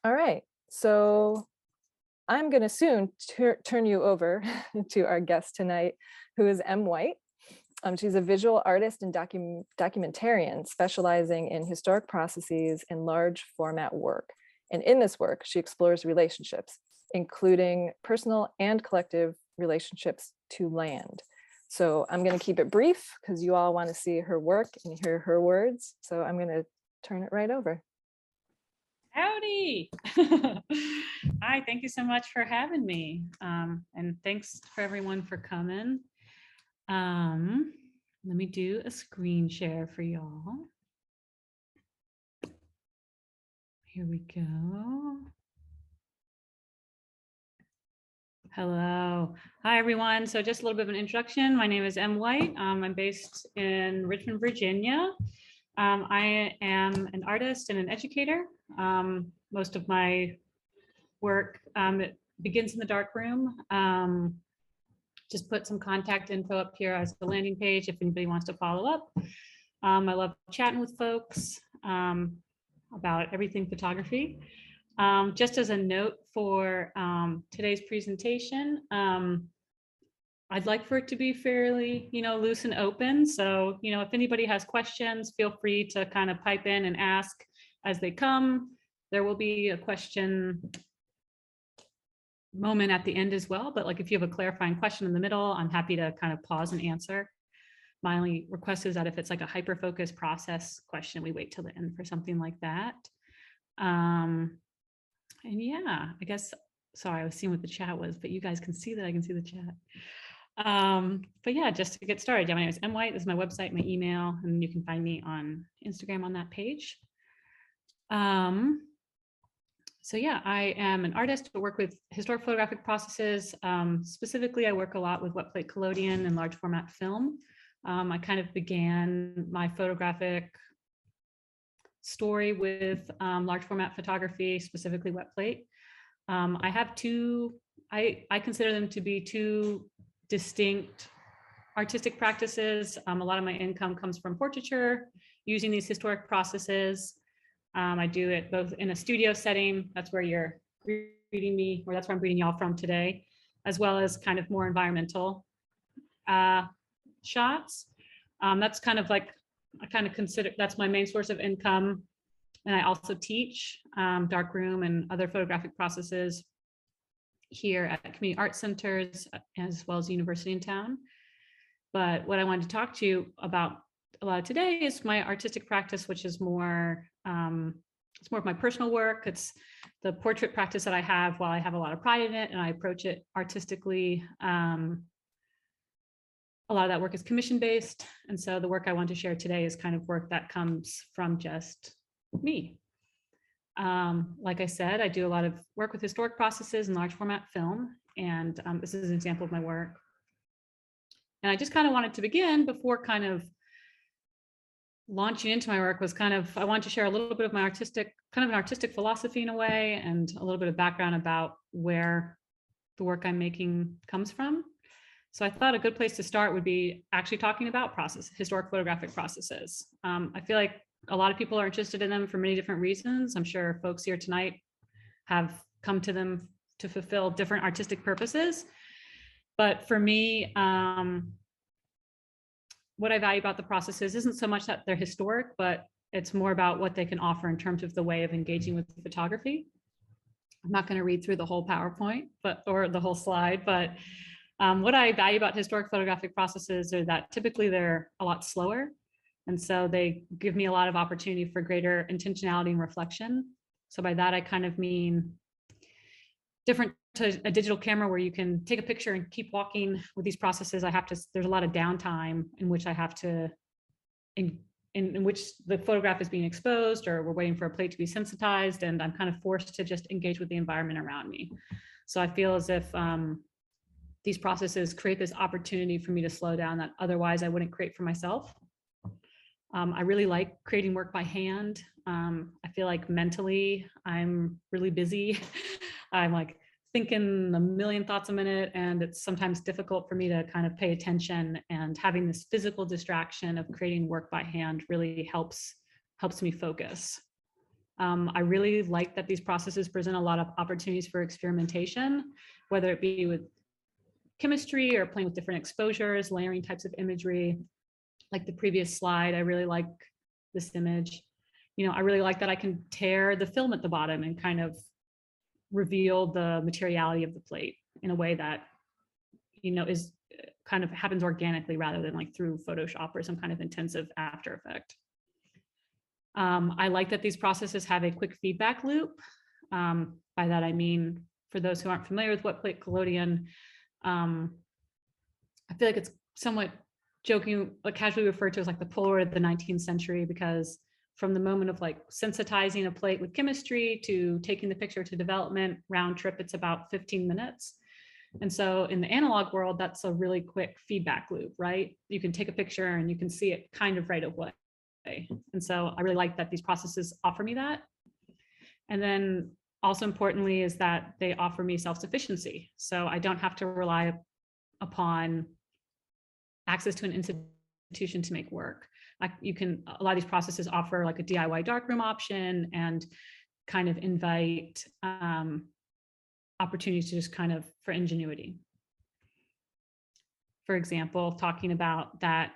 All right. So I'm going to soon turn you over to our guest tonight, who is M. White. She's a visual artist and documentarian specializing in historic processes and large format work. And in this work, she explores relationships, including personal and collective relationships to land. So I'm going to keep it brief because you all want to see her work and hear her words. So I'm going to turn it right over. Howdy. Hi, thank you so much for having me. And thanks for everyone for coming. Let me do a screen share for y'all. Here we go. Hello. Hi, everyone. So just a little bit of an introduction. My name is M. White. I'm based in Richmond, Virginia. I am an artist and an educator. Most of my work it begins in the darkroom. Just put some contact info up here as the landing page if anybody wants to follow up. I love chatting with folks about everything photography. Just as a note for today's presentation, I'd like for it to be fairly, loose and open. So, if anybody has questions, feel free to kind of pipe in and ask as they come. There will be a question moment at the end as well, but like if you have a clarifying question in the middle, I'm happy to kind of pause and answer. My only request is that if it's like a hyper-focused process question, we wait till the end for something like that. And yeah, I guess, sorry, I was seeing what the chat was, but you guys can see that I can see the chat. But yeah, just to get started, yeah, my name is M. White. This is my website, my email, and you can find me on Instagram on that page. So yeah, I am an artist who work with historic photographic processes. Specifically, I work a lot with wet plate collodion and large format film. I kind of began my photographic story with large format photography, specifically wet plate. I have I consider them to be two distinct artistic practices. A lot of my income comes from portraiture, using these historic processes. I do it both in a studio setting, that's where you're reading me, or that's where I'm reading y'all from today, as well as kind of more environmental shots. That's kind of like, I kind of consider, that's my main source of income. And I also teach darkroom and other photographic processes here at community art centers, as well as the university in town. But what I wanted to talk to you about a lot of today is my artistic practice, which is more, it's more of my personal work. It's the portrait practice that I have while I have a lot of pride in it and I approach it artistically. A lot of that work is commission based. And so the work I want to share today is kind of work that comes from just me. Like I said, I do a lot of work with historic processes and large format film. And this is an example of my work. And I just kind of wanted to begin before kind of launching into my work was kind of, I wanted to share a little bit of my artistic, kind of an artistic philosophy in a way, and a little bit of background about where the work I'm making comes from. So I thought a good place to start would be actually talking about historic photographic processes. I feel like a lot of people are interested in them for many different reasons. I'm sure folks here tonight have come to them to fulfill different artistic purposes. But for me, what I value about the processes isn't so much that they're historic, but it's more about what they can offer in terms of the way of engaging with photography. I'm not going to read through the whole PowerPoint, or the whole slide, but what I value about historic photographic processes are that typically they're a lot slower. And so they give me a lot of opportunity for greater intentionality and reflection. So by that, I kind of mean different to a digital camera where you can take a picture and keep walking. With these processes, there's a lot of downtime in which I have to, in which the photograph is being exposed, or we're waiting for a plate to be sensitized, and I'm kind of forced to just engage with the environment around me. So I feel as if these processes create this opportunity for me to slow down that otherwise I wouldn't create for myself. I really like creating work by hand. I feel like mentally I'm really busy. I'm like thinking a million thoughts a minute, and it's sometimes difficult for me to kind of pay attention, and having this physical distraction of creating work by hand really helps me focus. I really like that these processes present a lot of opportunities for experimentation, whether it be with chemistry or playing with different exposures, layering types of imagery. Like the previous slide, I really like this image. I really like that I can tear the film at the bottom and kind of reveal the materiality of the plate in a way that, is kind of happens organically rather than like through Photoshop or some kind of intensive After Effect. I like that these processes have a quick feedback loop. By that, I mean, for those who aren't familiar with wet plate collodion, I feel like it's somewhat joking, like casually referred to as like the Polaroid of the 19th century, because from the moment of like sensitizing a plate with chemistry to taking the picture to development, round trip, it's about 15 minutes. And so in the analog world, that's a really quick feedback loop, right? You can take a picture and you can see it kind of right away. And so I really like that these processes offer me that. And then also importantly is that they offer me self-sufficiency. So I don't have to rely upon access to an institution to make work. A lot of these processes offer like a DIY darkroom option and kind of invite opportunities to just kind of for ingenuity. For example, talking about that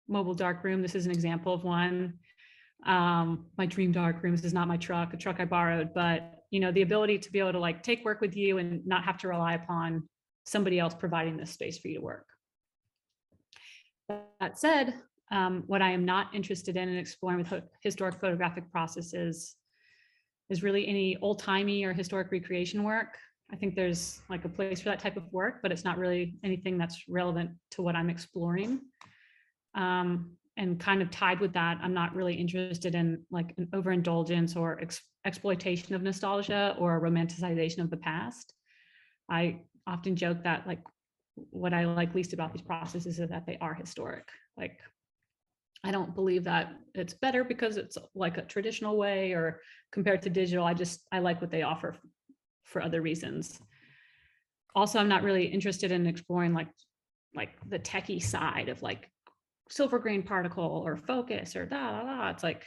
mobile darkroom, this is an example of one. My dream darkroom, this is not my truck, a truck I borrowed, but the ability to be able to like take work with you and not have to rely upon somebody else providing this space for you to work. That said, what I am not interested in exploring with historic photographic processes is really any old-timey or historic recreation work. I think there's like a place for that type of work, but it's not really anything that's relevant to what I'm exploring. And kind of tied with that, I'm not really interested in like an overindulgence or exploitation of nostalgia or romanticization of the past. I often joke that like what I like least about these processes is that they are historic. Like, I don't believe that it's better because it's like a traditional way or compared to digital. I like what they offer for other reasons. Also, I'm not really interested in exploring like the techie side of like silver grain particle or focus or da da da. It's like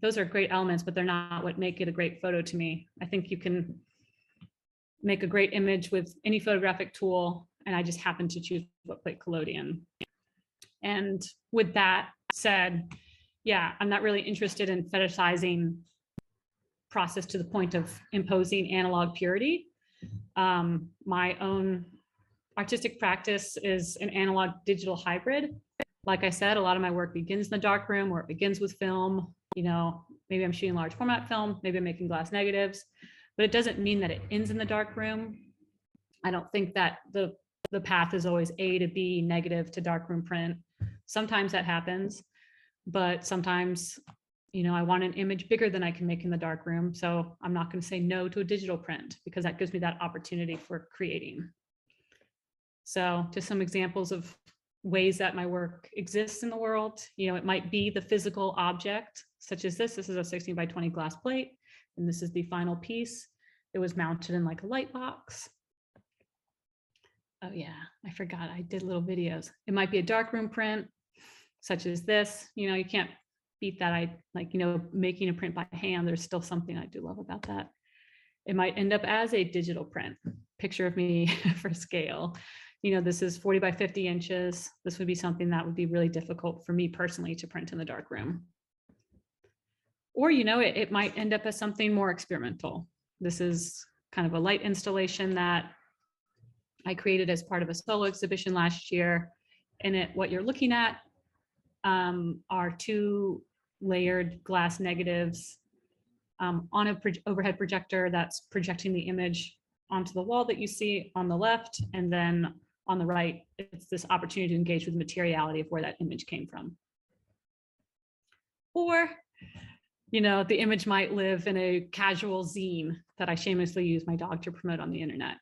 those are great elements, but they're not what make it a great photo to me. I think you can make a great image with any photographic tool, and I just happen to choose wet plate collodion. And with that said, yeah, I'm not really interested in fetishizing process to the point of imposing analog purity. My own artistic practice is an analog digital hybrid. Like I said, a lot of my work begins in the darkroom or it begins with film. Maybe I'm shooting large format film, maybe I'm making glass negatives, but it doesn't mean that it ends in the darkroom. I don't think that the path is always A to B, negative to darkroom print. Sometimes that happens, but sometimes, I want an image bigger than I can make in the darkroom. So I'm not going to say no to a digital print because that gives me that opportunity for creating. So just some examples of ways that my work exists in the world. It might be the physical object, such as this. This is a 16 by 20 glass plate, and this is the final piece. It was mounted in like a light box. Oh yeah, I forgot I did little videos. It might be a darkroom print, such as this. You can't beat that. I like, making a print by hand. There's still something I do love about that. It might end up as a digital print, picture of me for scale. This is 40 by 50 inches. This would be something that would be really difficult for me personally to print in the darkroom. Or, it might end up as something more experimental. This is kind of a light installation that I created as part of a solo exhibition last year. And what you're looking at are two layered glass negatives on an overhead projector that's projecting the image onto the wall that you see on the left. And then on the right, it's this opportunity to engage with the materiality of where that image came from. Or, the image might live in a casual zine that I shamelessly use my dog to promote on the internet.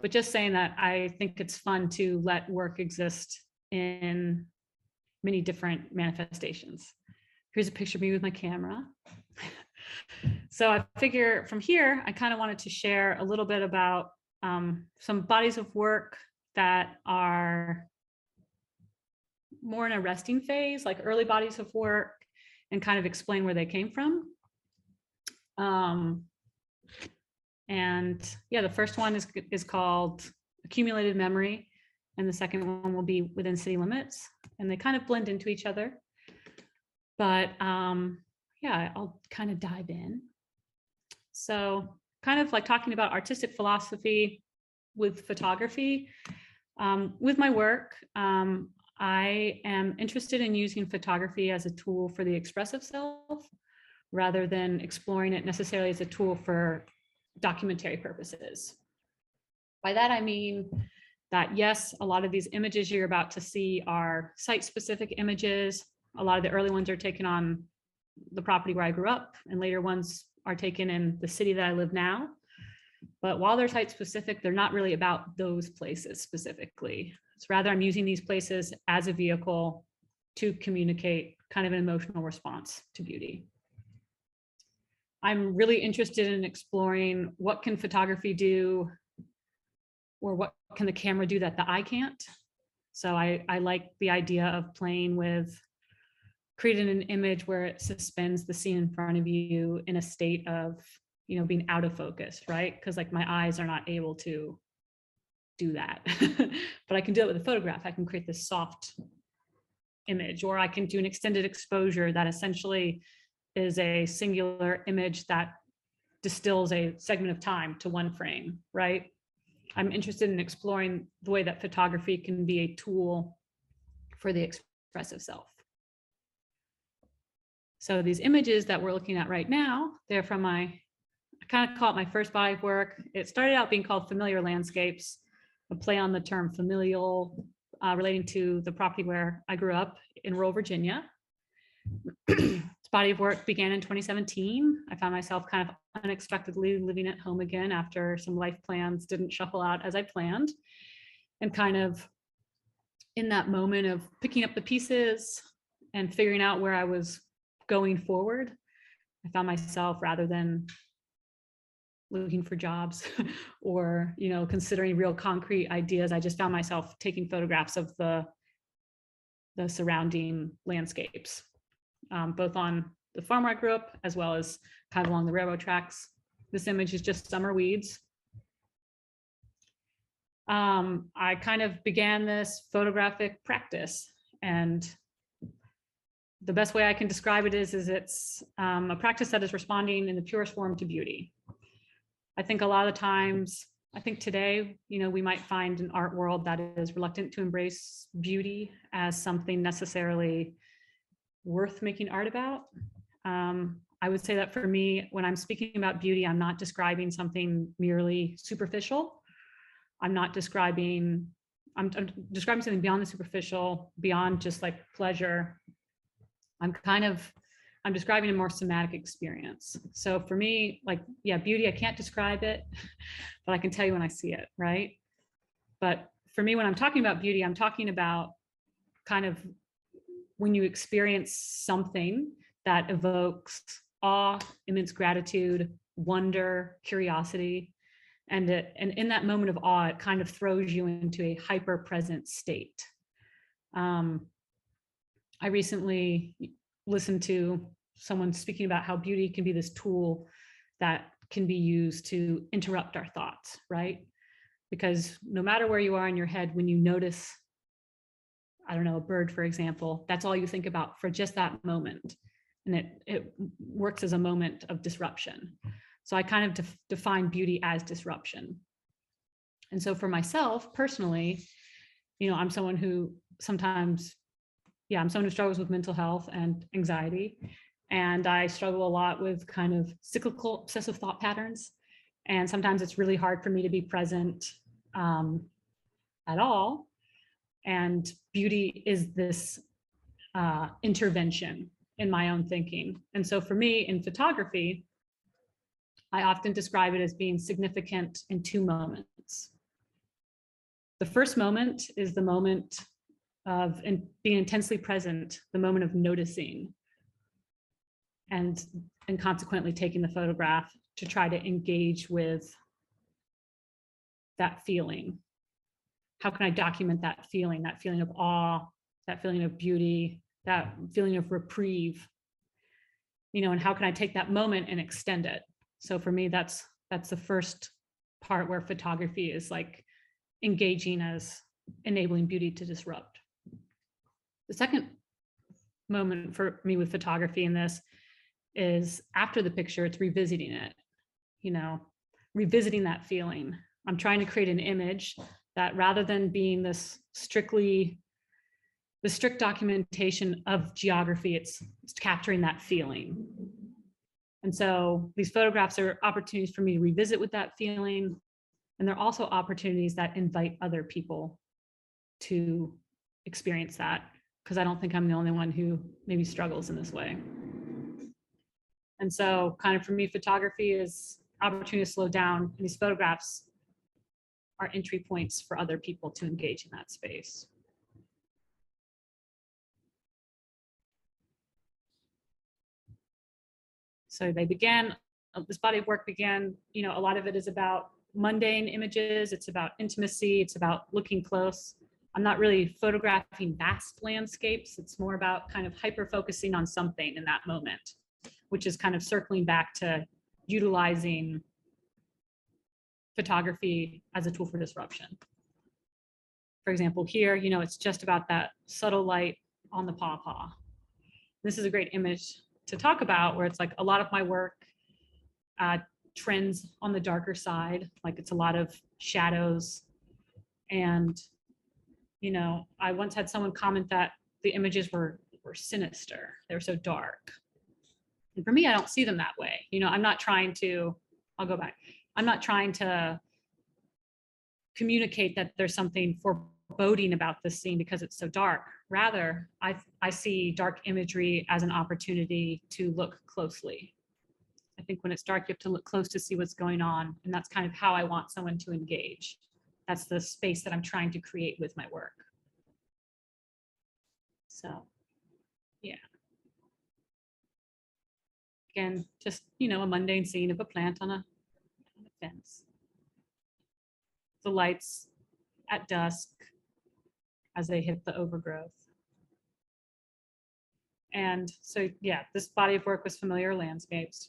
But just saying that I think it's fun to let work exist in many different manifestations. Here's a picture of me with my camera. So I figure from here, I kind of wanted to share a little bit about some bodies of work that are more in a resting phase, like early bodies of work, and kind of explain where they came from. Um, and yeah, the first one is called Accumulated Memory, and the second one will be Within City Limits, and they kind of blend into each other. But yeah, I'll kind of dive in. So kind of like talking about artistic philosophy with photography. With my work, I am interested in using photography as a tool for the expressive self rather than exploring it necessarily as a tool for documentary purposes. By that, I mean that yes, a lot of these images you're about to see are site-specific images. A lot of the early ones are taken on the property where I grew up, and later ones are taken in the city that I live now. But while they're site-specific, they're not really about those places specifically. It's rather I'm using these places as a vehicle to communicate kind of an emotional response to beauty. I'm really interested in exploring what can photography do, or what can the camera do that the eye can't. So I like the idea of playing with creating an image where it suspends the scene in front of you in a state of, you know, being out of focus, right? Because like my eyes are not able to do that. But I can do it with a photograph. I can create this soft image, or I can do an extended exposure that essentially is a singular image that distills a segment of time to one frame, right? I'm interested in exploring the way that photography can be a tool for the expressive self. So these images that we're looking at right now, they're from I kind of call it my first body of work. It started out being called Familiar Landscapes, a play on the term familial, relating to the property where I grew up in rural Virginia. This body of work began in 2017. I found myself kind of unexpectedly living at home again after some life plans didn't shuffle out as I planned. And kind of in that moment of picking up the pieces and figuring out where I was going forward, I found myself, rather than looking for jobs or, you know, considering real concrete ideas, I just found myself taking photographs of the surrounding landscapes, both on the farm where I grew up, as well as kind of along the railroad tracks. This image is just summer weeds. I kind of began this photographic practice, and the best way I can describe it is it's a practice that is responding in the purest form to beauty. I think a lot of times, I think today, you know, we might find an art world that is reluctant to embrace beauty as something necessarily worth making art about. I would say that for me, when I'm speaking about beauty, I'm not describing something merely superficial. I'm describing something beyond the superficial, beyond just like pleasure. I'm describing a more somatic experience. So for me, like, yeah, beauty, I can't describe it, but I can tell you when I see it, right? But for me, when I'm talking about beauty, I'm talking about kind of when you experience something that evokes awe, immense gratitude, wonder, curiosity. And in that moment of awe, it kind of throws you into a hyper present state. I recently listened to someone speaking about how beauty can be this tool that can be used to interrupt our thoughts, right? Because no matter where you are in your head, when you notice, I don't know, a bird, for example, that's all you think about for just that moment. And it works as a moment of disruption. So I kind of define beauty as disruption. And so for myself personally, you know, I'm someone who sometimes, I'm someone who struggles with mental health and anxiety. And I struggle a lot with kind of cyclical obsessive thought patterns. And sometimes it's really hard for me to be present at all. And beauty is this intervention in my own thinking. And so for me in photography, I often describe it as being significant in two moments. The first moment is the moment of being intensely present, the moment of noticing, and consequently taking the photograph to try to engage with that feeling. How can I document that feeling of awe, that feeling of beauty, that feeling of reprieve? and how can I take that moment and extend it? So for me, that's the first part where photography is like engaging as enabling beauty to disrupt. The second moment for me with photography in this is after the picture, it's revisiting it, revisiting that feeling. I'm trying to create an image that rather than being this strictly the strict documentation of geography, it's capturing that feeling. And so these photographs are opportunities for me to revisit with that feeling. And they're also opportunities that invite other people to experience that, because I don't think I'm the only one who maybe struggles in this way. And so kind of for me, photography is opportunity to slow down, and these photographs are entry points for other people to engage in that space. So this body of work began, a lot of it is about mundane images. It's about intimacy. It's about looking close. I'm not really photographing vast landscapes. It's more about kind of hyper focusing on something in that moment, which is kind of circling back to utilizing photography as a tool for disruption. For example, here, it's just about that subtle light on the pawpaw. This is a great image to talk about, where it's like a lot of my work trends on the darker side, like it's a lot of shadows. And, I once had someone comment that the images were sinister. They were so dark. And for me, I don't see them that way. I'm not trying to, I'll go back. I'm not trying to communicate that there's something foreboding about this scene because it's so dark. Rather, I see dark imagery as an opportunity to look closely. I think when it's dark, you have to look close to see what's going on. And that's kind of how I want someone to engage. That's the space that I'm trying to create with my work. So, yeah. Again, just, a mundane scene of a plant on a fence. The lights at dusk as they hit the overgrowth. And so, yeah, this body of work was familiar landscapes.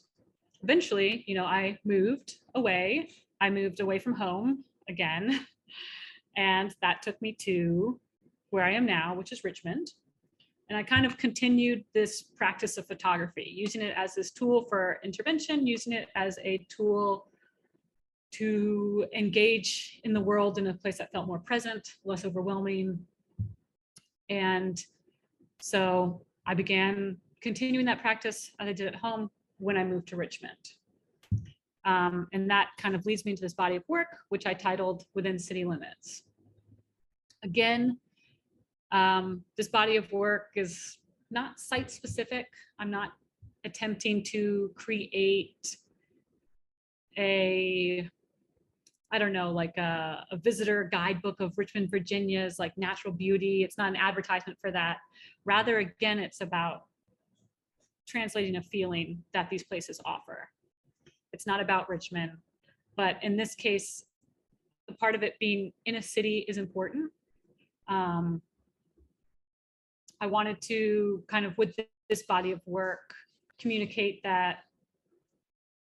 Eventually, I moved away. I moved away from home again. And that took me to where I am now, which is Richmond. And I kind of continued this practice of photography, using it as this tool for intervention, using it as a tool to engage in the world in a place that felt more present, less overwhelming. And so I began continuing that practice as I did at home when I moved to Richmond. And that kind of leads me to this body of work, which I titled Within City Limits. Again, this body of work is not site specific. I'm not attempting to create like a visitor guidebook of Richmond, Virginia's like natural beauty. It's not an advertisement for that. Rather, again, it's about translating a feeling that these places offer. It's not about Richmond, but in this case, the part of it being in a city is important. I wanted to kind of, with this body of work, communicate that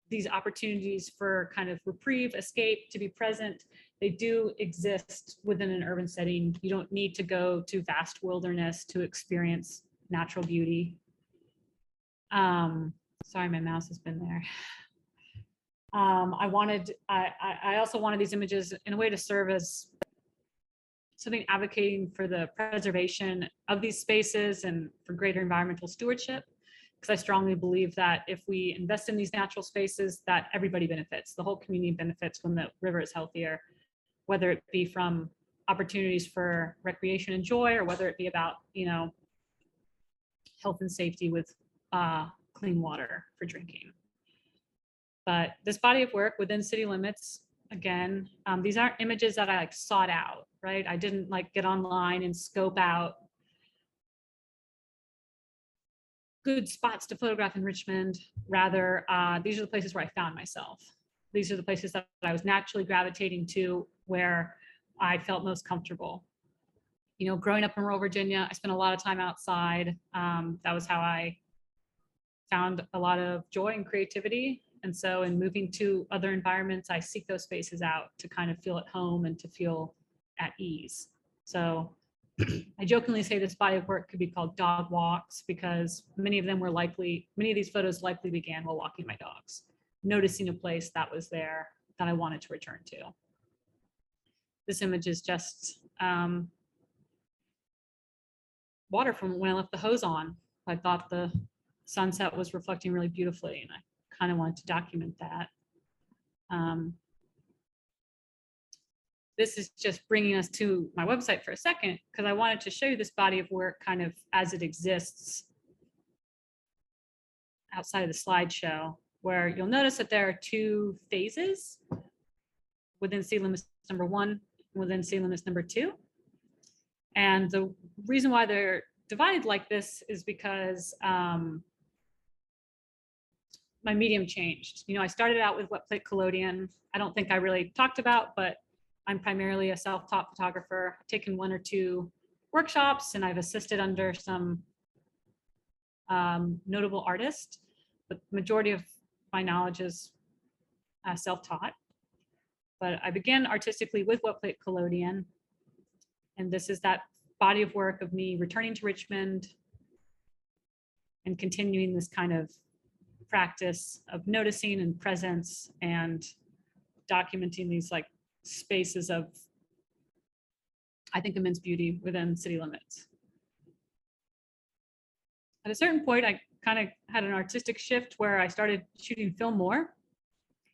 these opportunities for kind of reprieve, escape, to be present, they do exist within an urban setting. You don't need to go to vast wilderness to experience natural beauty. Sorry, my mouse has been there. I also wanted these images in a way to serve as something advocating for the preservation of these spaces and for greater environmental stewardship. Because I strongly believe that if we invest in these natural spaces, that everybody benefits. The whole community benefits when the river is healthier, whether it be from opportunities for recreation and joy, or whether it be about, health and safety with clean water for drinking. But this body of work within city limits, again, these aren't images that I sought out, right? I didn't get online and scope out good spots to photograph in Richmond. Rather, these are the places where I found myself. These are the places that I was naturally gravitating to, where I felt most comfortable. Growing up in rural Virginia, I spent a lot of time outside. That was how I found a lot of joy and creativity. And so in moving to other environments, I seek those spaces out to kind of feel at home and to feel at ease. So I jokingly say this body of work could be called dog walks because many of these photos likely began while walking my dogs, noticing a place that was there that I wanted to return to. This image is just water from when I left the hose on. I thought the sunset was reflecting really beautifully, and I kind of wanted to document that. This is just bringing us to my website for a second, because I wanted to show you this body of work kind of as it exists outside of the slideshow, where you'll notice that there are two phases within city limits number 1, within city limits number 2. And the reason why they're divided like this is because my medium changed. You know, I started out with wet plate collodion. I don't think I really talked about, but I'm primarily a self-taught photographer. I've taken 1 or 2 workshops, and I've assisted under some notable artists, but the majority of my knowledge is self-taught. But I began artistically with wet plate collodion, and this is that body of work of me returning to Richmond and continuing this kind of practice of noticing and presence and documenting these like spaces of, I think, immense beauty within city limits. At a certain point, I kind of had an artistic shift where I started shooting film more,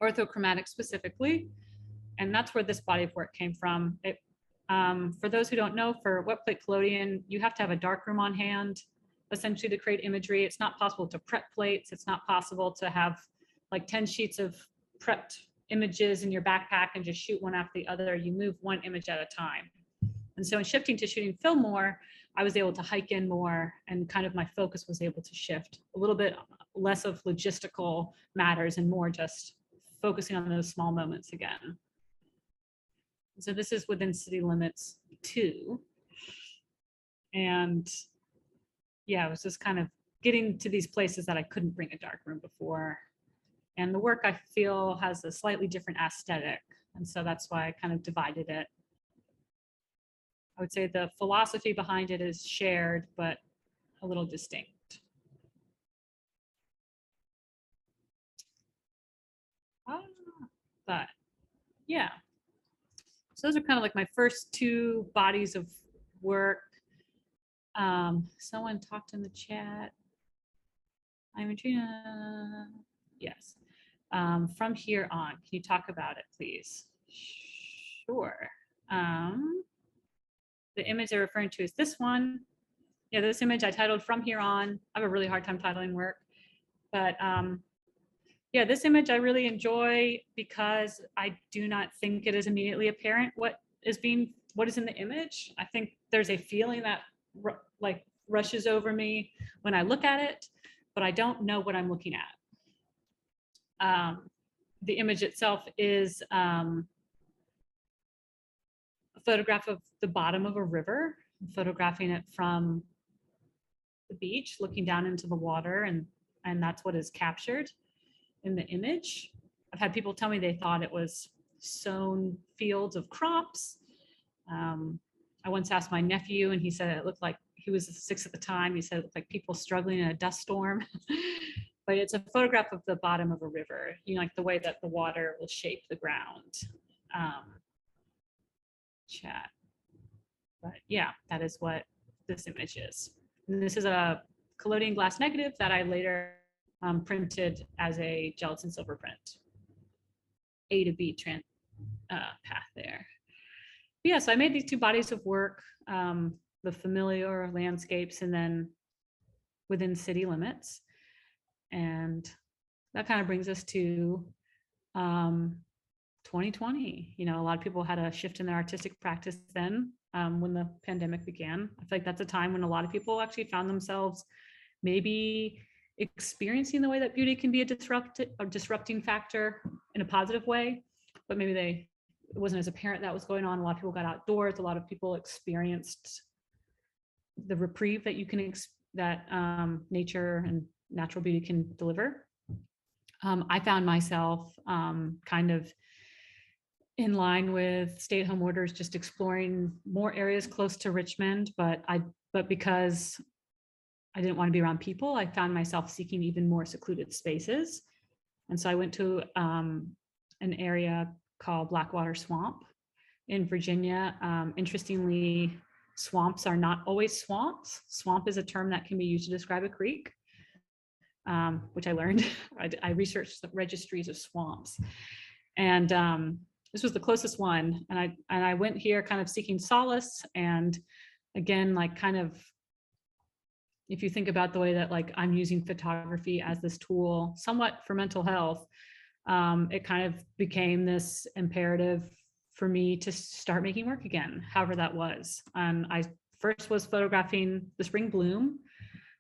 orthochromatic specifically, and that's where this body of work came from. For those who don't know, for wet plate collodion, you have to have a darkroom on hand, essentially, to create imagery. It's not possible to prep plates. It's not possible to have like 10 sheets of prepped images in your backpack and just shoot one after the other. You move one image at a time. And so in shifting to shooting film more, I was able to hike in more, and kind of my focus was able to shift a little bit, less of logistical matters and more just focusing on those small moments again. So this is within city limits 2. And yeah, it was just kind of getting to these places that I couldn't bring a darkroom before. And the work, I feel, has a slightly different aesthetic. And so that's why I kind of divided it. I would say the philosophy behind it is shared, but a little distinct. But yeah, so those are kind of like my first 2 bodies of work. Someone talked in the chat. I'm Adrina. Yes. From here on, can you talk about it, please? Sure. The image they're referring to is this one. Yeah, this image I titled From Here On. I have a really hard time titling work. But yeah, this image I really enjoy because I do not think it is immediately apparent what is in the image. I think there's a feeling that like rushes over me when I look at it, but I don't know what I'm looking at. The image itself is a photograph of the bottom of a river. I'm photographing it from the beach, looking down into the water, and that's what is captured in the image. I've had people tell me they thought it was sown fields of crops. I once asked my nephew, and he said it looked like, he was 6 at the time, he said it looked like people struggling in a dust storm. But it's a photograph of the bottom of a river, you know, like the way that the water will shape the ground. Chat. But yeah, that is what this image is. And this is a collodion glass negative that I later printed as a gelatin silver print. A to B path there. But yeah, so I made these 2 bodies of work, the familiar landscapes and then within city limits. And that kind of brings us to 2020. You know, a lot of people had a shift in their artistic practice then when the pandemic began. I feel like that's a time when a lot of people actually found themselves maybe experiencing the way that beauty can be a disrupting factor in a positive way, but maybe it wasn't as apparent that was going on. A lot of people got outdoors. A lot of people experienced the reprieve that you can that nature and natural beauty can deliver. I found myself kind of in line with stay-at-home orders, just exploring more areas close to Richmond, but because I didn't want to be around people, I found myself seeking even more secluded spaces. And so I went to an area called Blackwater Swamp in Virginia. Interestingly, swamps are not always swamps. Swamp is a term that can be used to describe a creek, which I learned. I researched the registries of swamps. And this was the closest one. And I went here kind of seeking solace. And again, like kind of, if you think about the way that like I'm using photography as this tool, somewhat for mental health, it kind of became this imperative for me to start making work again, however that was. And I first was photographing the spring bloom.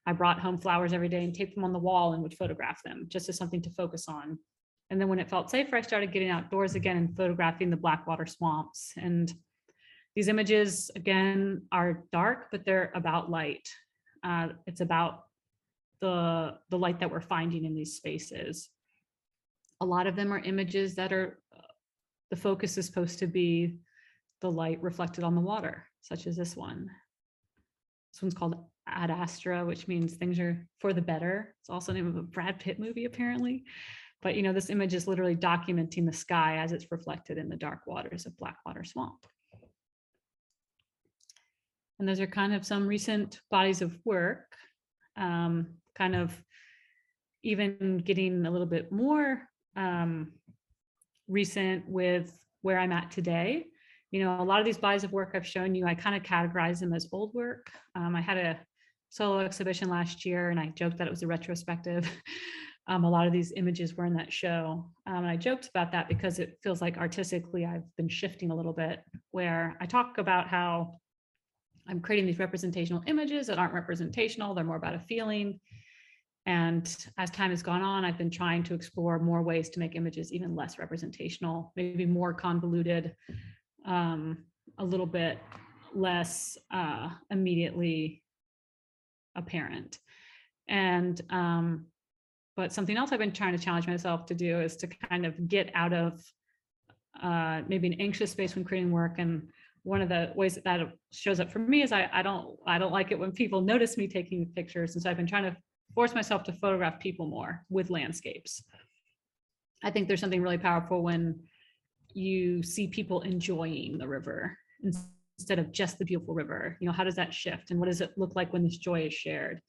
I brought home flowers every day and taped them on the wall and would photograph them just as something to focus on. And then when it felt safer, I started getting outdoors again and photographing the Blackwater swamps. And these images, again, are dark, but they're about light. It's about the light that we're finding in these spaces. A lot of them are images that are, the focus is supposed to be the light reflected on the water, such as this one. This one's called Ad Astra, which means things are for the better. It's also the name of a Brad Pitt movie, apparently. But, you know, this image is literally documenting the sky as it's reflected in the dark waters of Blackwater Swamp. And those are kind of some recent bodies of work, kind of even getting a little bit more recent with where I'm at today. You know, a lot of these bodies of work I've shown you, I kind of categorize them as old work. I had a solo exhibition last year and I joked that it was a retrospective. A lot of these images were in that show. And I joked about that because it feels like artistically I've been shifting a little bit, where I talk about how I'm creating these representational images that aren't representational. They're more about a feeling. And as time has gone on, I've been trying to explore more ways to make images even less representational, maybe more convoluted, a little bit less immediately apparent. And but something else I've been trying to challenge myself to do is to kind of get out of maybe an anxious space when creating work. And one of the ways that shows up for me is I don't like it when people notice me taking pictures. And so I've been trying to force myself to photograph people more with landscapes. I think there's something really powerful when you see people enjoying the river instead of just the beautiful river. You know, how does that shift? And what does it look like when this joy is shared?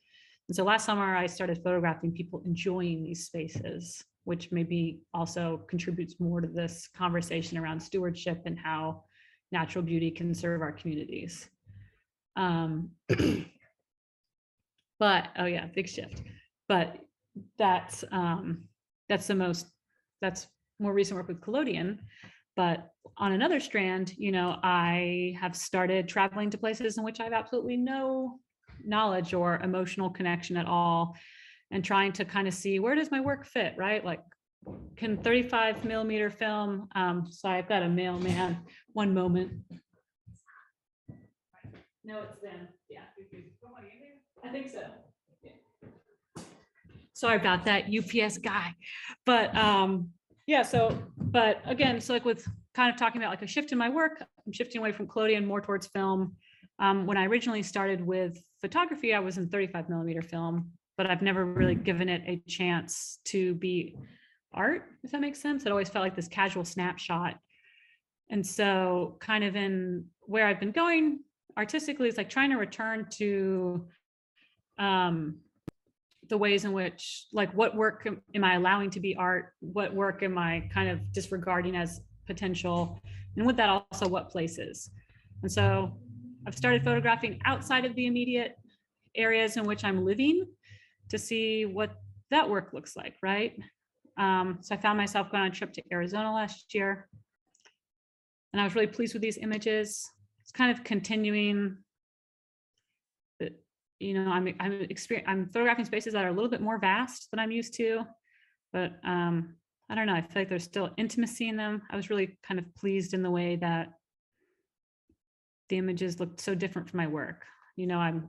And so last summer, I started photographing people enjoying these spaces, which maybe also contributes more to this conversation around stewardship and how natural beauty can serve our communities. But, oh yeah, big shift. But that's more recent work with collodion. But on another strand, you know, I have started traveling to places in which I have absolutely no knowledge or emotional connection at all, and trying to kind of see, where does my work fit, right? Like, can 35 millimeter film, sorry, I've got a mailman, one moment. No, it's them. Yeah, I think so. Yeah. Sorry about that, UPS guy. But yeah, so, but again, so like with kind of talking about like a shift in my work, I'm shifting away from collodion more towards film. When I originally started with photography, I was in 35 millimeter film, but I've never really given it a chance to be art, if that makes sense. It always felt like this casual snapshot. And so kind of in where I've been going artistically is like trying to return to the ways in which, like, what work am I allowing to be art? What work am I kind of disregarding as potential? And with that also, what places? And so I've started photographing outside of the immediate areas in which I'm living to see what that work looks like, right? So I found myself going on a trip to Arizona last year, and I was really pleased with these images. It's kind of continuing, you know, I'm photographing spaces that are a little bit more vast than I'm used to, but I don't know, I feel like there's still intimacy in them. I was really kind of pleased in the way that the images looked so different from my work. You know, I'm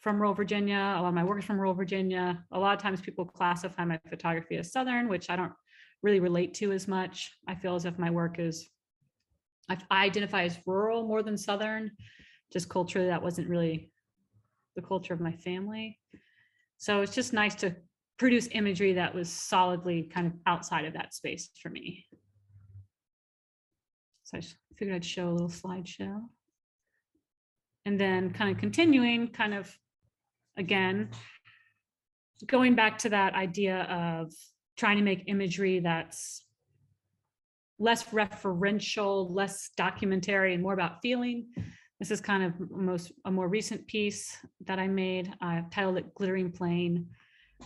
from rural Virginia. A lot of my work is from rural Virginia. A lot of times people classify my photography as Southern, which I don't really relate to as much. I feel as if my work is, I identify as rural more than Southern, just culturally that wasn't really the culture of my family. So it's just nice to produce imagery that was solidly kind of outside of that space for me. So I figured I'd show a little slideshow. And then kind of continuing, kind of, again, going back to that idea of trying to make imagery that's less referential, less documentary, and more about feeling. This is kind of a more recent piece that I made. I've titled it Glittering Plain.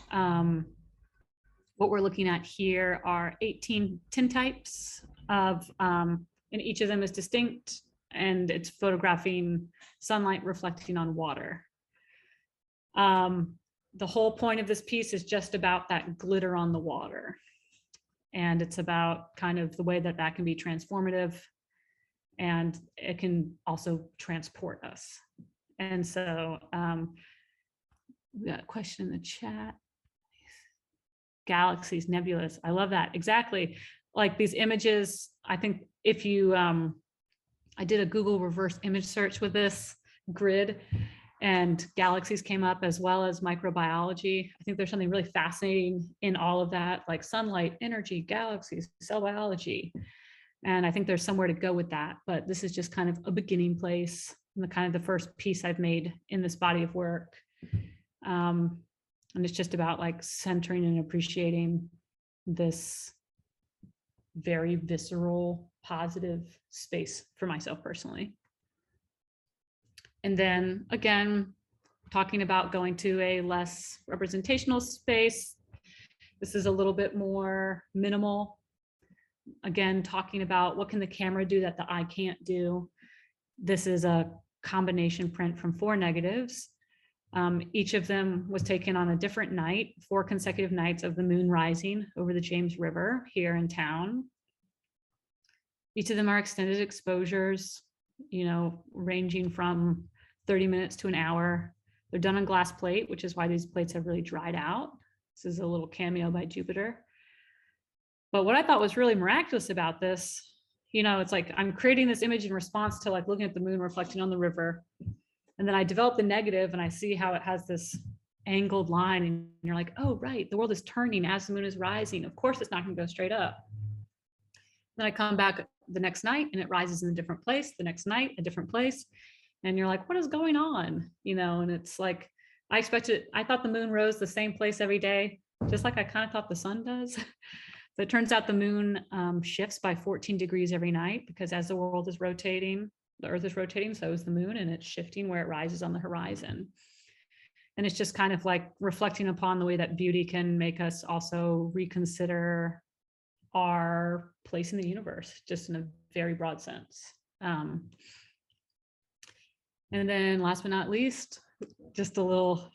What we're looking at here are 18 tintypes of, and each of them is distinct, and it's photographing sunlight reflecting on water. The whole point of this piece is just about that glitter on the water. And it's about kind of the way that that can be transformative, and it can also transport us. And so we got a question in the chat. Galaxies, nebulas, I love that. Exactly. Like these images, I think if you, I did a Google reverse image search with this grid, and galaxies came up as well as microbiology. I think there's something really fascinating in all of that, like sunlight, energy, galaxies, cell biology. And I think there's somewhere to go with that, but this is just kind of a beginning place and the kind of the first piece I've made in this body of work. And it's just about like centering and appreciating this very visceral, positive space for myself personally. And then again, talking about going to a less representational space. This is a little bit more minimal. Again, talking about what can the camera do that the eye can't do. This is a combination print from 4 negatives. Each of them was taken on a different night, 4 consecutive nights of the moon rising over the James River here in town. Each of them are extended exposures, you know, ranging from 30 minutes to an hour. They're done on glass plate, which is why these plates have really dried out. This is a little cameo by Jupiter. But what I thought was really miraculous about this, you know, it's like I'm creating this image in response to like looking at the moon reflecting on the river. And then I develop the negative and I see how it has this angled line, and you're like, oh, right, the world is turning as the moon is rising. Of course, it's not going to go straight up. Then I come back the next night and it rises in a different place, the next night, a different place. And you're like, what is going on? You know, and it's like, I thought the moon rose the same place every day, just like I kind of thought the sun does. But it turns out the moon shifts by 14 degrees every night, because as the world is rotating, the earth is rotating, so is the moon, and it's shifting where it rises on the horizon. And it's just kind of like reflecting upon the way that beauty can make us also reconsider our place in the universe, just in a very broad sense. And then last but not least, just a little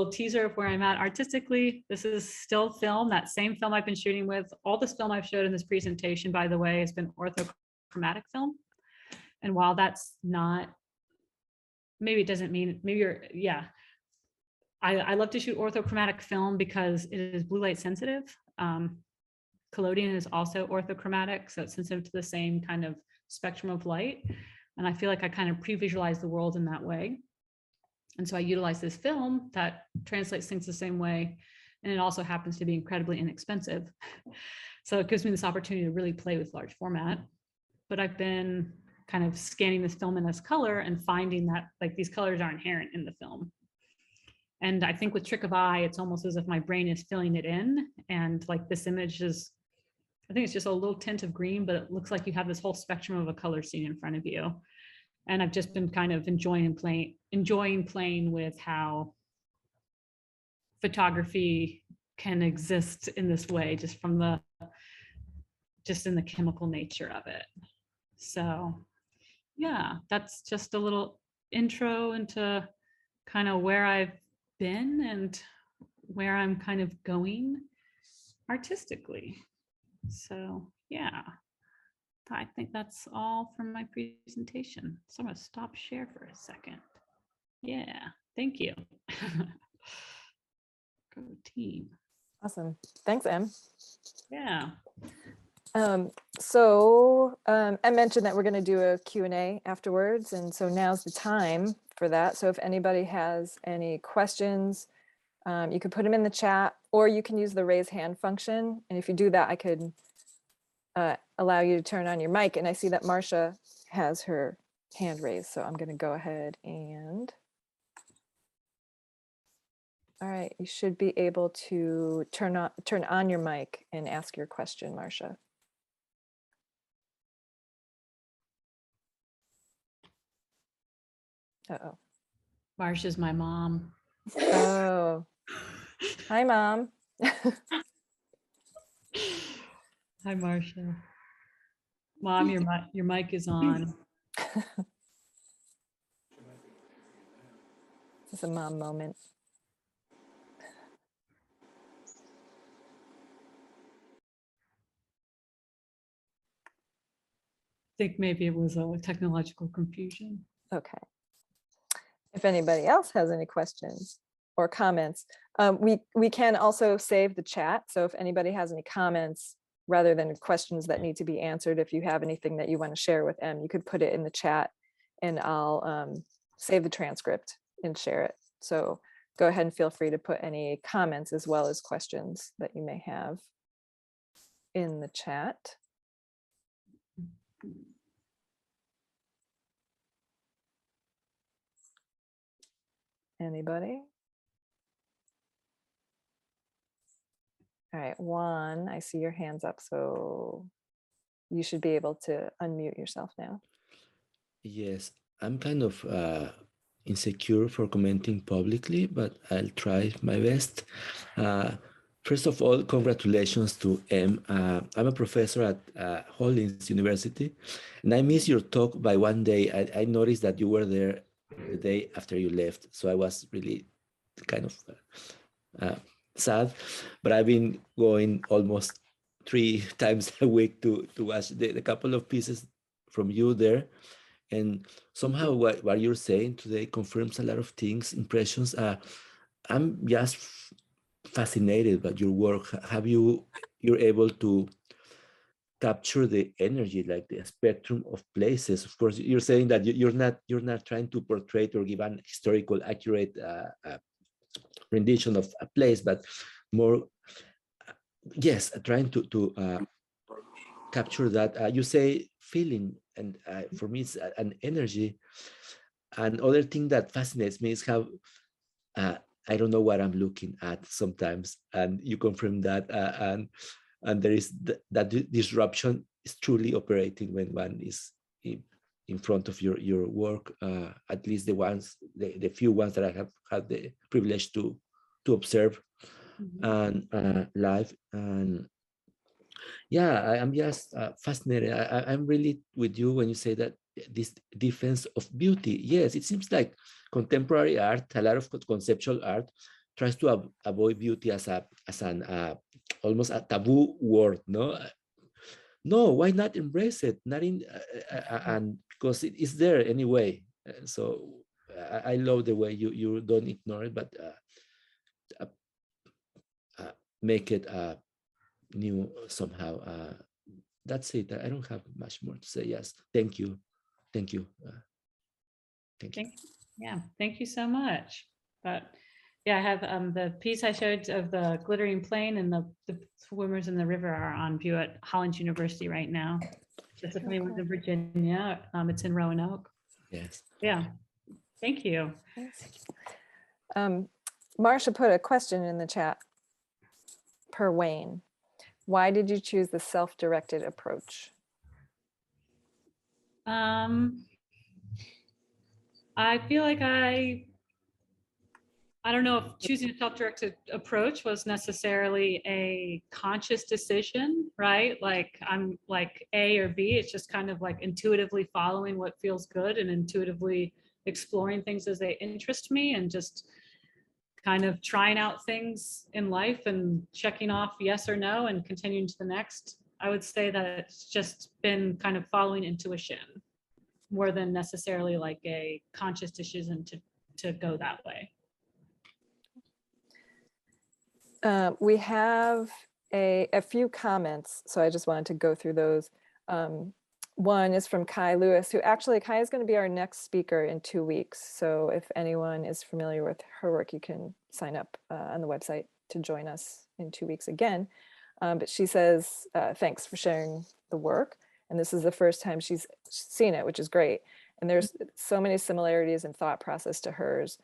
teaser of where I'm at artistically. This is still film, that same film I've been shooting with. All this film I've showed in this presentation, by the way, has been orthochromatic film. And while that's not, maybe it doesn't mean, maybe you're, yeah. I love to shoot orthochromatic film because it is blue light sensitive. Collodion is also orthochromatic, so it's sensitive to the same kind of spectrum of light. And I feel like I kind of pre-visualize the world in that way. And so I utilize this film that translates things the same way. And it also happens to be incredibly inexpensive. So it gives me this opportunity to really play with large format. But I've been kind of scanning this film in this color and finding that like these colors are inherent in the film. And I think with trick of eye, it's almost as if my brain is filling it in. And like this image is, I think it's just a little tint of green, but it looks like you have this whole spectrum of a color scene in front of you. And I've just been kind of enjoying playing with how photography can exist in this way, just in the chemical nature of it. So yeah, that's just a little intro into kind of where I've been and where I'm kind of going artistically. So yeah, I think that's all from my presentation. So I'm gonna stop share for a second. Yeah, Thank you. Go team. Awesome. Thanks, Em. Yeah. I mentioned that we're going to do a Q&A afterwards, and so now's the time for that. So if anybody has any questions, you could put them in the chat, or you can use the raise hand function. And if you do that, I could allow you to turn on your mic. And I see that Marcia has her hand raised, so I'm going to go ahead and. All right, you should be able to turn on your mic and ask your question, Marcia. Uh-oh. Marsha's my mom. Oh. Hi, Mom. Hi, Marsha. Mom, your mic is on. It's a mom moment. I think maybe it was a technological confusion. Okay. If anybody else has any questions or comments, we can also save the chat. So if anybody has any comments, rather than questions that need to be answered, if you have anything that you want to share with Em, you could put it in the chat and I'll save the transcript and share it. So go ahead and feel free to put any comments as well as questions that you may have in the chat. Anybody? All right, Juan, I see your hands up, so you should be able to unmute yourself now. Yes, I'm kind of insecure for commenting publicly, but I'll try my best. First of all, congratulations to Em. I'm a professor at Hollins University, and I missed your talk by one day. I noticed that you were there the day after you left, so I was really kind of sad. But I've been going almost 3 times a week to watch the couple of pieces from you there. And somehow what you're saying today confirms a lot of things, impressions. I'm just fascinated by your work. You're able to capture the energy, like the spectrum of places. Of course, you're saying that you're not trying to portray or give an historical accurate rendition of a place, but more, yes, trying to capture that. You say feeling, and for me, it's an energy. Another thing that fascinates me is how I don't know what I'm looking at sometimes, and you confirm that. And there is that disruption is truly operating when one is in front of your work. At least the few ones that I have had the privilege to observe and live. And yeah, I'm just fascinated. I'm really with you when you say that this defense of beauty. Yes, it seems like contemporary art, a lot of conceptual art, tries to avoid beauty as an almost a taboo word. No, why not embrace it? Not in and because it is there anyway. So I love the way you don't ignore it, but make it new somehow. That's it. I don't have much more to say. Yes, thank you. Thank you. Thank you. Yeah, thank you so much. But yeah, I have the piece I showed of the glittering plane and the swimmers in the river are on view at Hollins University right now. Just if anyone's in Virginia, it's in Roanoke. Yes. Yeah, thank you. Marcia put a question in the chat per Wayne. Why did you choose the self-directed approach? I feel like I don't know if choosing a self-directed approach was necessarily a conscious decision, right? Like I'm like A or B, it's just kind of like intuitively following what feels good and intuitively exploring things as they interest me and just kind of trying out things in life and checking off yes or no and continuing to the next. I would say that it's just been kind of following intuition more than necessarily like a conscious decision to go that way. We have a few comments, so I just wanted to go through those. One is from Kai Lewis, who actually, Kai is going to be our next speaker in 2 weeks. So if anyone is familiar with her work, you can sign up on the website to join us in 2 weeks again. But she says, thanks for sharing the work. And this is the first time she's seen it, which is great. And there's so many similarities in thought process to hers.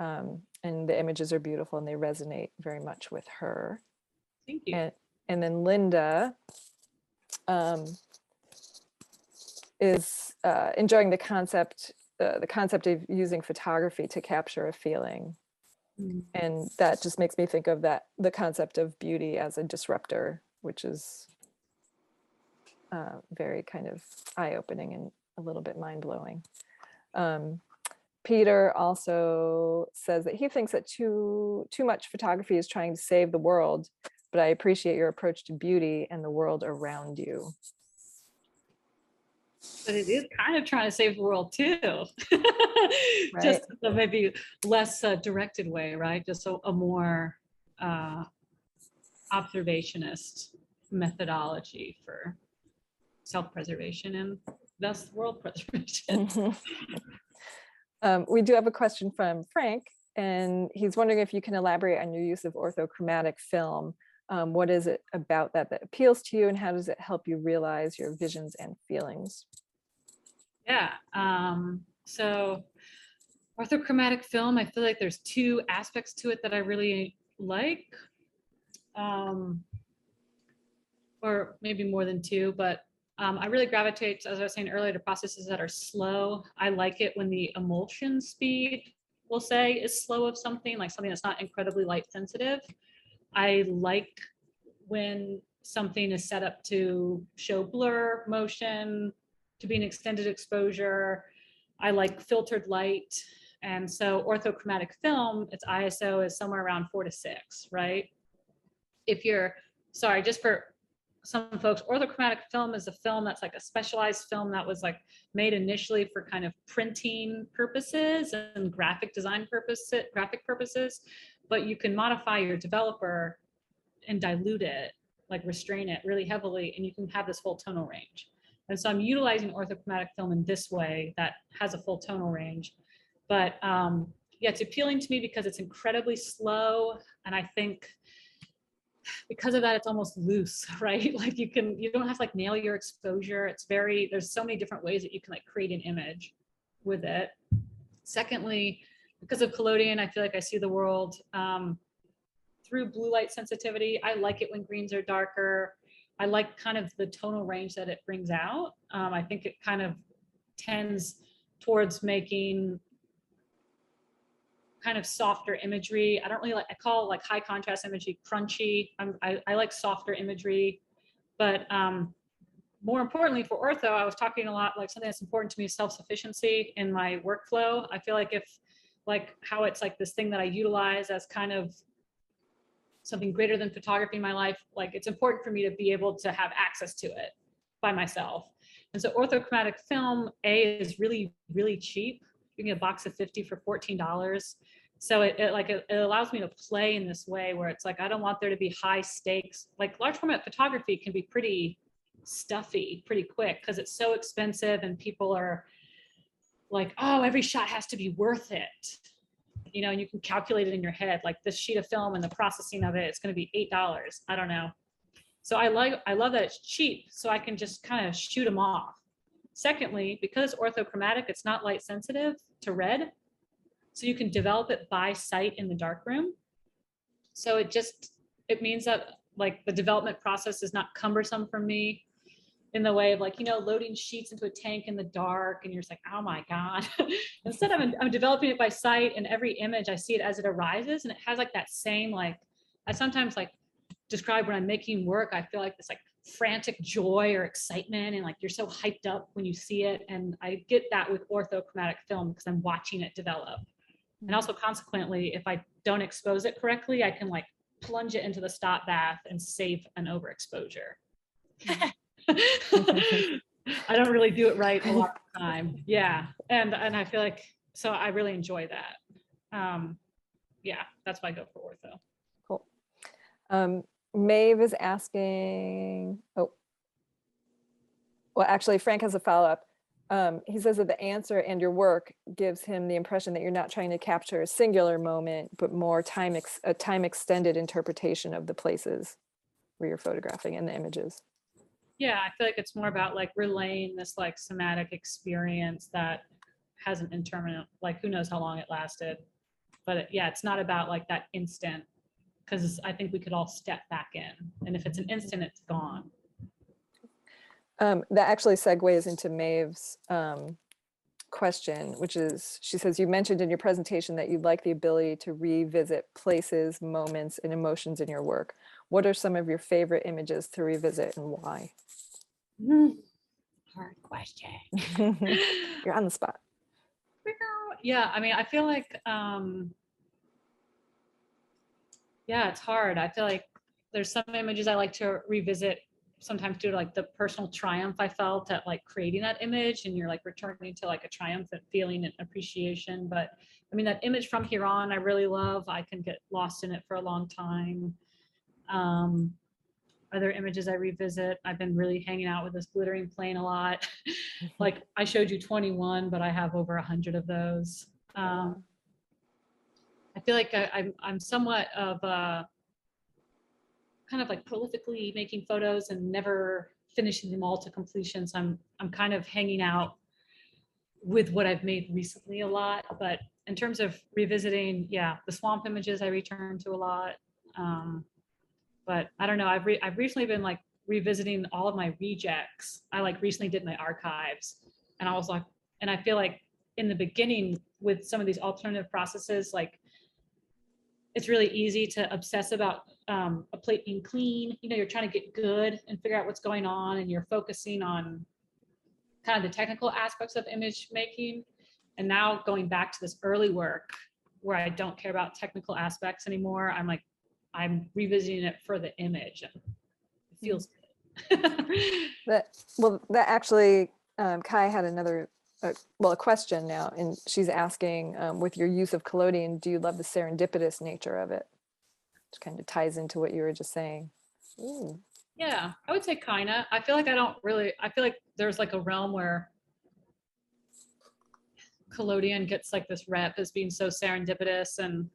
And the images are beautiful and they resonate very much with her. Thank you. And then Linda is enjoying the concept of using photography to capture a feeling. And that just makes me think of the concept of beauty as a disruptor, which is very kind of eye-opening and a little bit mind-blowing. Peter also says that he thinks that too much photography is trying to save the world, but I appreciate your approach to beauty and the world around you. But it is kind of trying to save the world too. Right. Just a maybe less directed way, right? Just a more observationist methodology for self-preservation and thus world preservation. We do have a question from Frank, and he's wondering if you can elaborate on your use of orthochromatic film. What is it about that appeals to you, and how does it help you realize your visions and feelings? Yeah, so orthochromatic film, I feel like there's two aspects to it that I really like, or maybe more than two, but I really gravitate, as I was saying earlier, to processes that are slow. I like it when the emulsion speed, we'll say, is slow of something, like something that's not incredibly light sensitive. I like when something is set up to show blur, motion, to be an extended exposure. I like filtered light. And so orthochromatic film, its ISO is somewhere around 4 to 6, right? If you're, sorry, just for some folks, orthochromatic film is a film that's like a specialized film that was like made initially for kind of printing purposes and graphic design purposes, but you can modify your developer and dilute it, like restrain it really heavily, and you can have this full tonal range. And so I'm utilizing orthochromatic film in this way that has a full tonal range. But yeah, it's appealing to me because it's incredibly slow, and I think because of that, it's almost loose, right? Like you don't have to like nail your exposure. It's there's so many different ways that you can like create an image with it. Secondly, because of collodion, I feel like I see the world through blue light sensitivity. I like it when greens are darker. I like kind of the tonal range that it brings out. I think it kind of tends towards making kind of softer imagery. I don't really like, I call like high contrast imagery crunchy. I like softer imagery, but more importantly for ortho, I was talking a lot, like something that's important to me is self-sufficiency in my workflow. I feel like how it's like this thing that I utilize as kind of something greater than photography in my life, like it's important for me to be able to have access to it by myself. And so orthochromatic film, is really, really cheap. You can get a box of 50 for $14. So it allows me to play in this way where it's like, I don't want there to be high stakes. Like large format photography can be pretty stuffy pretty quick because it's so expensive and people are like, oh, every shot has to be worth it. You know, and you can calculate it in your head, like this sheet of film and the processing of it, it's going to be $8. I don't know. So I love that it's cheap, so I can just kind of shoot them off. Secondly, because it's orthochromatic, it's not light sensitive to red. So you can develop it by sight in the darkroom. So it means that like the development process is not cumbersome for me in the way of like, you know, loading sheets into a tank in the dark and you're just like, oh my God. Instead I'm developing it by sight, and every image I see it as it arises, and it has like that same, like I sometimes like describe when I'm making work, I feel like this like frantic joy or excitement, and like you're so hyped up when you see it. And I get that with orthochromatic film because I'm watching it develop. And also consequently, if I don't expose it correctly, I can like plunge it into the stop bath and save an overexposure. I don't really do it right a lot of the time. Yeah. And I feel like, so I really enjoy that. Yeah, that's why I go for ortho. Cool. Maeve is asking, oh, well, actually, Frank has a follow-up. He says that the answer and your work gives him the impression that you're not trying to capture a singular moment, but more a time extended interpretation of the places where you're photographing and the images. Yeah, I feel like it's more about like relaying this like somatic experience that hasn't interminable, like who knows how long it lasted. But yeah, it's not about like that instant, because I think we could all step back in. And if it's an instant, it's gone. That actually segues into Maeve's question, which is, she says, you mentioned in your presentation that you'd like the ability to revisit places, moments, and emotions in your work. What are some of your favorite images to revisit and why? Hard question. You're on the spot. Yeah, I mean, I feel like, yeah, it's hard. I feel like there's some images I like to revisit sometimes due to like the personal triumph I felt at like creating that image, and you're like returning to like a triumphant feeling and appreciation. But I mean, that image from here on, I really love. I can get lost in it for a long time. Other images I revisit, I've been really hanging out with this glittering plane a lot. Like I showed you 21, but I have over 100 of those. I feel like I'm somewhat of a kind of like prolifically making photos and never finishing them all to completion. So I'm kind of hanging out with what I've made recently a lot. But in terms of revisiting, yeah, the swamp images I return to a lot. But I don't know. I've recently been like revisiting all of my rejects. I like recently did my archives, and I was like, and I feel like in the beginning with some of these alternative processes, like it's really easy to obsess about a plate being clean. You know, you're trying to get good and figure out what's going on, and you're focusing on kind of the technical aspects of image making. And now going back to this early work where I don't care about technical aspects anymore, I'm revisiting it for the image, and it feels good. That actually, Kai had another, a question now, and she's asking, with your use of collodion, do you love the serendipitous nature of it? Which kind of ties into what you were just saying. Ooh. Yeah, I would say kinda. I feel like there's like a realm where collodion gets like this rep as being so serendipitous, and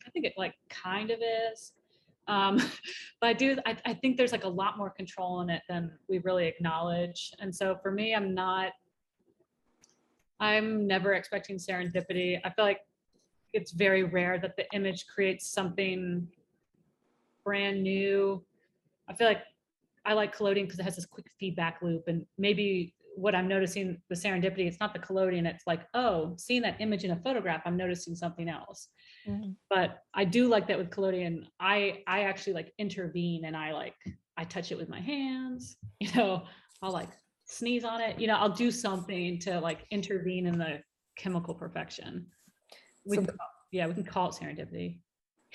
I think it like kind of is. But I think there's like a lot more control in it than we really acknowledge. And so for me, I'm never expecting serendipity. I feel like it's very rare that the image creates something brand new. I feel like I like collodion because it has this quick feedback loop, and maybe what I'm noticing, the serendipity, it's not the collodion, it's like, oh, seeing that image in a photograph, I'm noticing something else. Mm-hmm. But I do like that with collodion. I actually like intervene, and I touch it with my hands, you know, I'll like sneeze on it, you know, I'll do something to like intervene in the chemical perfection. We can call it serendipity.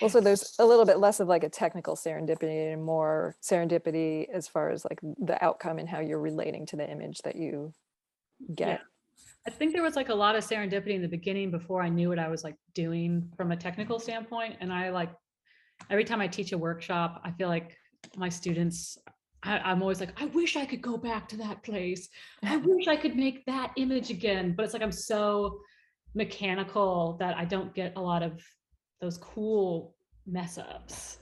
Well, so there's a little bit less of like a technical serendipity and more serendipity as far as like the outcome and how you're relating to the image that you get. Yeah. I think there was like a lot of serendipity in the beginning before I knew what I was like doing from a technical standpoint. And I like, every time I teach a workshop, I feel like my students, I'm always like, I wish I could go back to that place. I wish I could make that image again. But it's like, I'm so mechanical that I don't get a lot of those cool mess ups.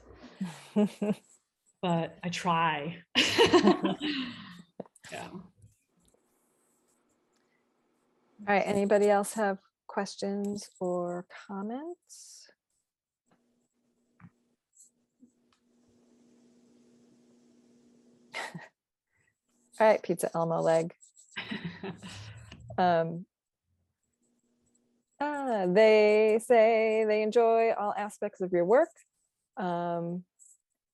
But I try. Yeah. All right, anybody else have questions or comments? All right, Pizza Elmo leg. They say they enjoy all aspects of your work. I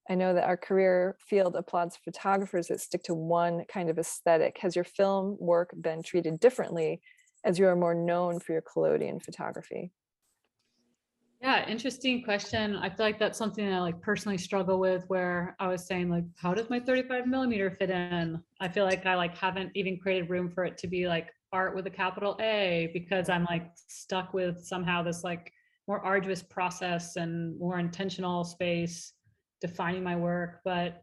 know that our career field applauds photographers that stick to one kind of aesthetic. Has your film work been treated differently as you are more known for your collodion photography? Yeah, interesting question. I feel like that's something I like personally struggle with, where I was saying like, how does my 35mm fit in? I feel like I like haven't even created room for it to be like art with a capital A, because I'm like stuck with somehow this like more arduous process and more intentional space defining my work. But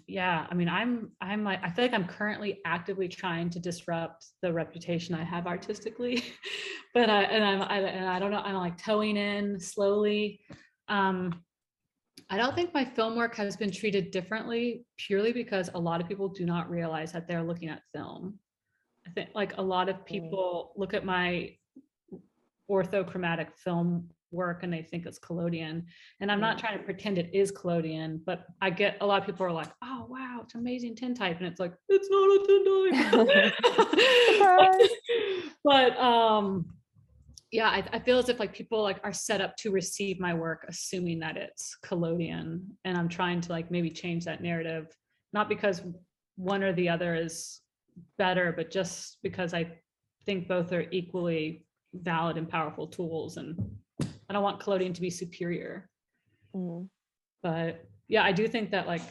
yeah, I mean, I'm like, I feel like I'm currently actively trying to disrupt the reputation I have artistically, but I don't know, I'm like toeing in slowly. I don't think my film work has been treated differently purely because a lot of people do not realize that they're looking at film. I think like a lot of people look at my orthochromatic film work and they think it's collodion, and I'm not trying to pretend it is collodion, but I get a lot of people are like, oh wow, it's amazing tintype, and it's like, it's not a tintype. But yeah, I feel as if like people like are set up to receive my work assuming that it's collodion, and I'm trying to like maybe change that narrative, not because one or the other is better, but just because I think both are equally valid and powerful tools, and I don't want collodion to be superior. But yeah, I do think that like,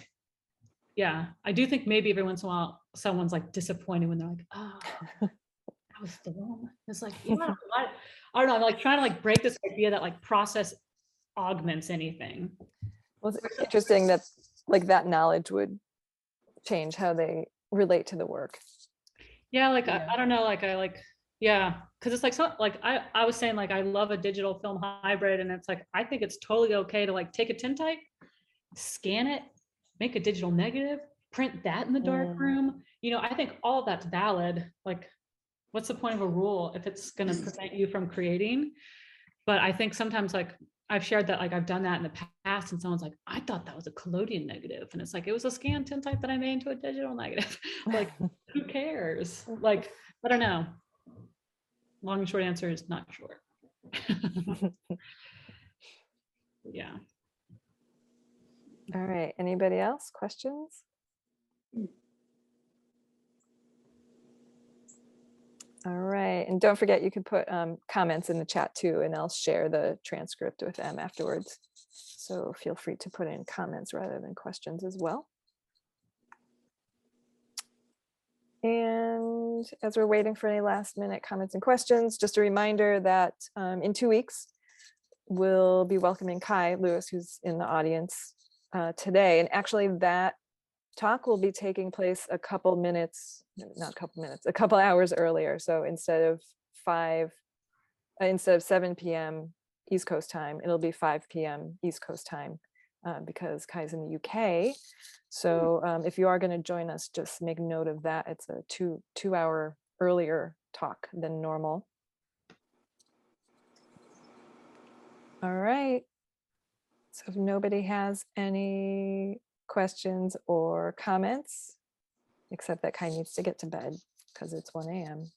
yeah, I do think maybe every once in a while someone's like disappointed when they're like, oh, that was film. It's like, yeah, I don't know, I'm like trying to like break this idea that like process augments anything. Well, it's interesting that like that knowledge would change how they relate to the work. Yeah, like I don't know, like I like, yeah, because it's like, so like I was saying like I love a digital film hybrid, and it's like I think it's totally okay to like take a tintype, scan it, make a digital negative, print that in the dark room. You know, I think all of that's valid. Like, what's the point of a rule if it's going to prevent you from creating? But I think sometimes like I've shared that like I've done that in the past, and someone's like, I thought that was a collodion negative, and it's like it was a scan tintype that I made into a digital negative. Like, who cares? Like, I don't know. Long and short answer is not sure. Yeah. All right. Anybody else? Questions? All right. And don't forget, you can put comments in the chat too, and I'll share the transcript with them afterwards. So feel free to put in comments rather than questions as well. And as we're waiting for any last minute comments and questions, just a reminder that in 2 weeks, we'll be welcoming Kai Lewis, who's in the audience today. And actually that talk will be taking place a couple hours earlier. So instead of 7 p.m. East Coast time, it'll be 5 p.m. East Coast time because Kai's in the UK. So if you are going to join us, just make note of that. It's a two hour earlier talk than normal. All right. So if nobody has any questions or comments, except that Kai needs to get to bed because it's 1 a.m.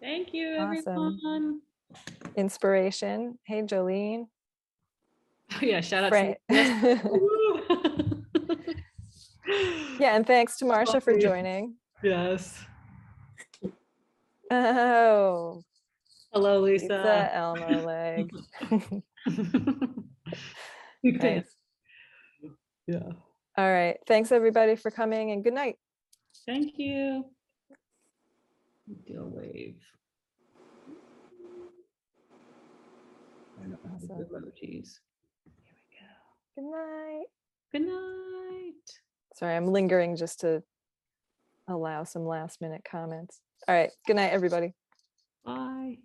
Thank you, Awesome. everyone. Inspiration. Hey, Jolene. Oh, yeah, shout out to Yeah, and thanks to Marsha for joining. Yes. Oh, Hello, Lisa. Lisa Elmo leg. Nice. Yeah. All right. Thanks everybody for coming, and good night. Thank you. Do a wave. I don't know how to do emojis. Here we go. Good night. Good night. Sorry, I'm lingering just to allow some last minute comments. All right. Good night, everybody. Bye.